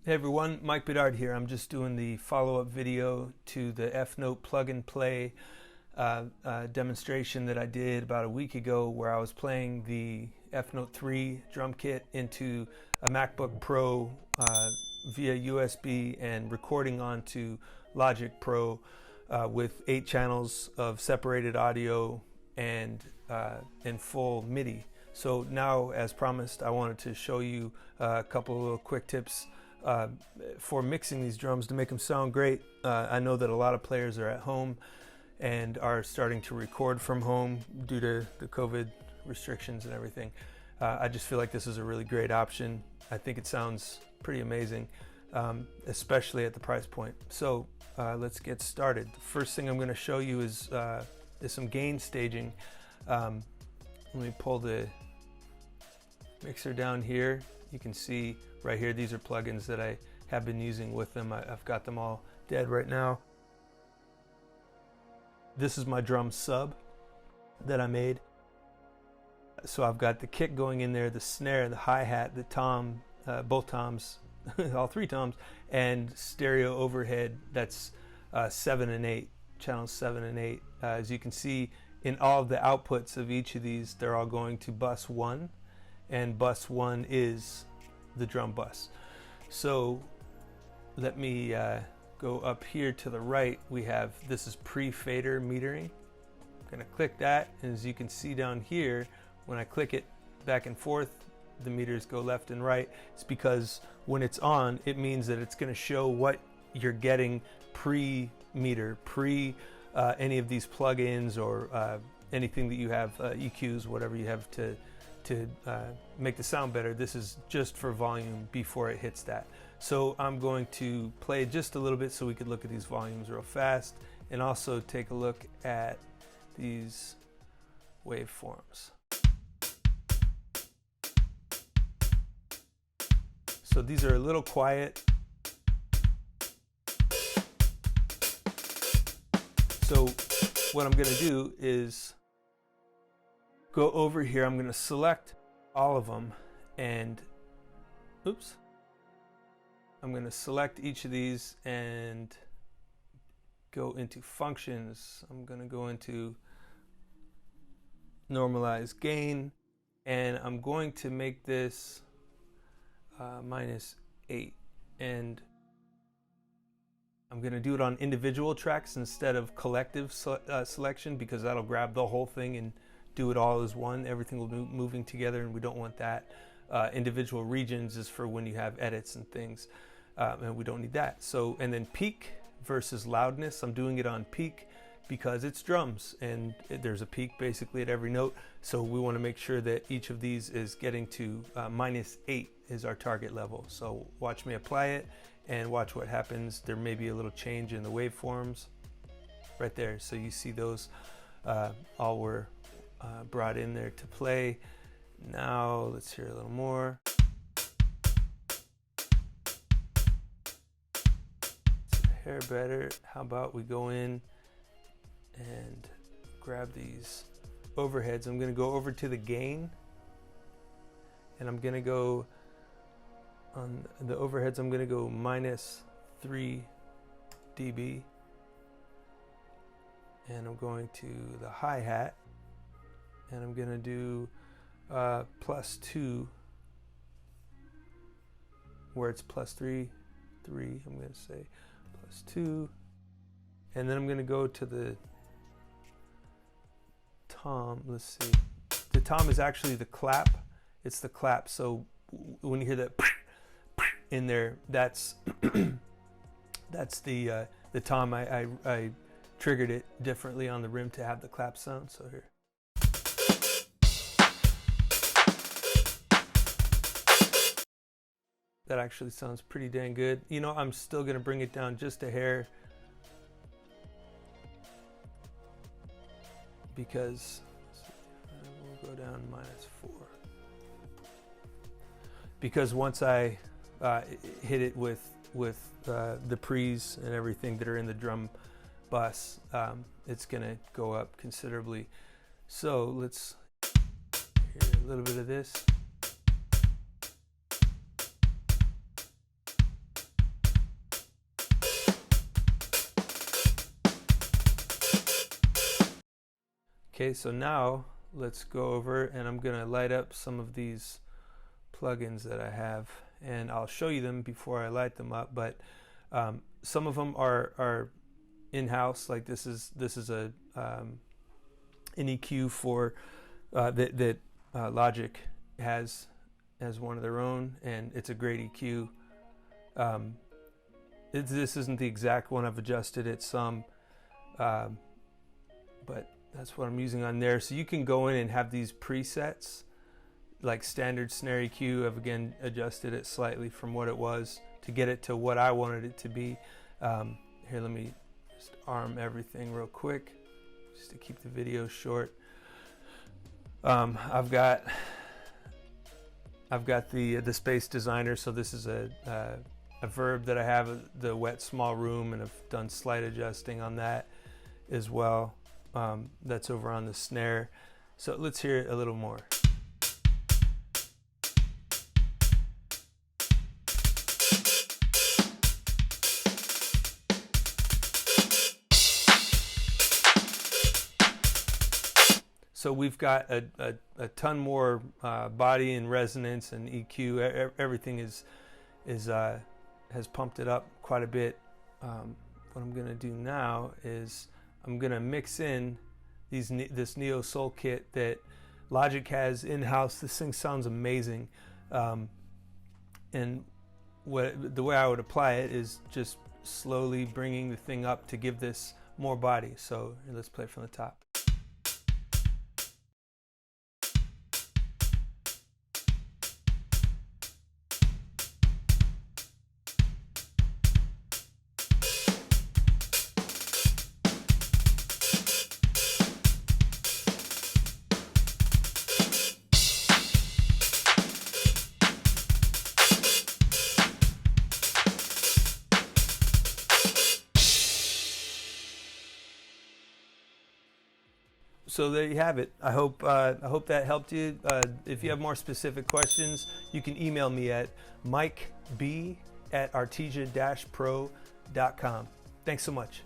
Hey everyone, Mike Bedard here. I'm just doing the follow-up video to the EFNOTE plug and play demonstration that I did about a week ago, where I was playing the EFNOTE 3 drum kit into a MacBook Pro via USB and recording onto Logic Pro with 8 channels of separated audio and full MIDI. So now, as promised, I wanted to show you a couple of little quick tips for mixing these drums to make them sound great. I know that a lot of players are at home and are starting to record from home due to the COVID restrictions and everything. I just feel like this is a really great option. I think it sounds pretty amazing, especially at the price point. So let's get started. The first thing I'm going to show you is some gain staging. Let me pull the mixer down here. You can see right here, these are plugins that I have been using with them. I've got them all dead right now. This is my drum sub that I made. So I've got the kick going in there, the snare, the hi-hat, the tom, both toms, all 3 toms, and stereo overhead. That's 7 and 8, channels 7 and 8. As you can see, in all of the outputs of each of these, they're all going to bus 1, and bus 1 is the drum bus. So let me go up here to the right. We have, this is pre-fader metering. I'm gonna click that, and as you can see down here, when I click it back and forth, the meters go left and right. It's because when it's on, it means that it's gonna show what you're getting pre-meter, any of these plugins or anything that you have, EQs, whatever you have to make the sound better. This is just for volume before it hits that. So I'm going to play just a little bit so we could look at these volumes real fast, and also take a look at these waveforms. So these are a little quiet. So what I'm going to do is go over here. I'm going to select all of them, and I'm going to select each of these and go into functions. I'm going to go into normalize gain, and I'm going to make this -8, and I'm going to do it on individual tracks instead of collective selection, because that'll grab the whole thing and do it all as one. Everything will be moving together, and we don't want that. Individual regions is for when you have edits and things, and we don't need that. So, and then peak versus loudness, I'm doing it on peak because it's drums, and there's a peak basically at every note. So we want to make sure that each of these is getting to -8 is our target level. So watch me apply it and watch what happens. There may be a little change in the waveforms right there. So you see those all were brought in there to play. Now let's hear a little more. It's a hair better. How about we go in and grab these overheads. I'm going to go over to the gain, and I'm going to go on the overheads. I'm going to go -3 dB, and I'm going to the hi-hat, and I'm going to do +2, where it's +3, I'm going to say +2, and then I'm going to go to the tom. Let's see, the tom is actually the clap. It's the clap. So when you hear that in there, that's that's the tom. I triggered it differently on the rim to have the clap sound. So here. That actually sounds pretty dang good. You know, I'm still gonna bring it down just a hair, because we'll go down -4. Because once I hit it with the pre's and everything that are in the drum bus, it's gonna go up considerably. So let's hear a little bit of this. Okay, so now let's go over and I'm gonna light up some of these plugins that I have, and I'll show you them before I light them up. But some of them are in-house. Like this is a an EQ for that Logic has as one of their own, and it's a great EQ. This isn't the exact one. I've adjusted it some, but that's what I'm using on there. So you can go in and have these presets, like standard snare EQ. I've again adjusted it slightly from what it was to get it to what I wanted it to be. Here, let me just arm everything real quick, just to keep the video short. I've got the Space Designer. So this is a Verb that I have, the wet small room, and I've done slight adjusting on that as well. That's over on the snare. So let's hear it a little more. So we've got a ton more body and resonance and EQ. Everything has pumped it up quite a bit. What I'm gonna do now is I'm gonna mix in this Neo Soul kit that Logic has in-house. This thing sounds amazing, and the way I would apply it is just slowly bringing the thing up to give this more body. So let's play from the top. So there you have it. I hope that helped you. If you have more specific questions, you can email me at mikeb@artesia-pro.com. Thanks so much.